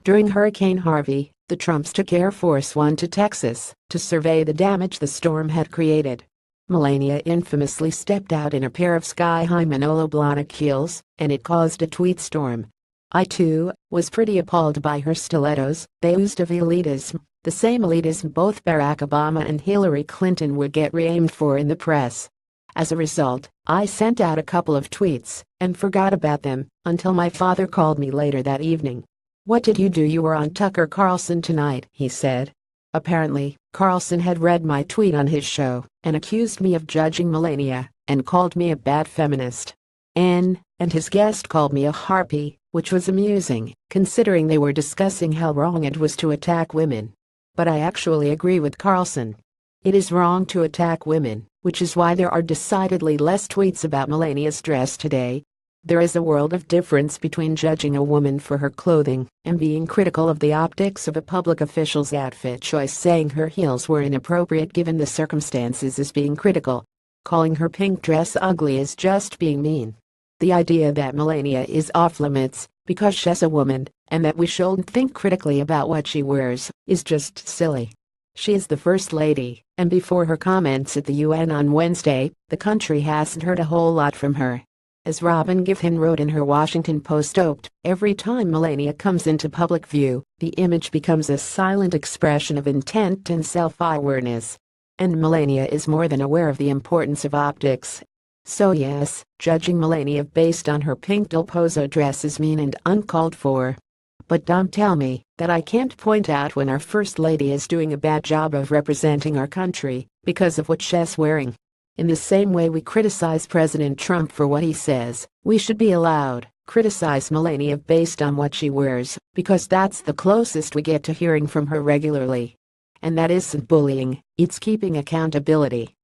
During Hurricane Harvey, the Trumps took Air Force One to Texas to survey the damage the storm had created. Melania infamously stepped out in a pair of sky-high Manolo Blahnik heels, and it caused a tweet storm. I too was pretty appalled by her stilettos. They oozed of elitism, the same elitism both Barack Obama and Hillary Clinton would get reamed for in the press. As a result, I sent out a couple of tweets and forgot about them until my father called me later that evening. "What did you do? You were on Tucker Carlson tonight," he said. Apparently, Carlson had read my tweet on his show and accused me of judging Melania and called me a bad feminist. And his guest called me a harpy, which was amusing, considering they were discussing how wrong it was to attack women. But I actually agree with Carlson. It is wrong to attack women, which is why there are decidedly less tweets about Melania's dress today. There is a world of difference between judging a woman for her clothing and being critical of the optics of a public official's outfit choice. Saying her heels were inappropriate given the circumstances is being critical. Calling her pink dress ugly is just being mean. The idea that Melania is off limits because she's a woman and that we shouldn't think critically about what she wears is just silly. She is the First Lady, and before her comments at the UN on Wednesday, the country hasn't heard a whole lot from her. As Robin Giffin wrote in her Washington Post op, every time Melania comes into public view, the image becomes a silent expression of intent and self-awareness. And Melania is more than aware of the importance of optics. So yes, judging Melania based on her pink Del Pozo dress is mean and uncalled for. But don't tell me that I can't point out when our First Lady is doing a bad job of representing our country because of what she's wearing. In the same way we criticize President Trump for what he says, we should be allowed criticize Melania based on what she wears, because that's the closest we get to hearing from her regularly. And that isn't bullying, it's keeping accountability.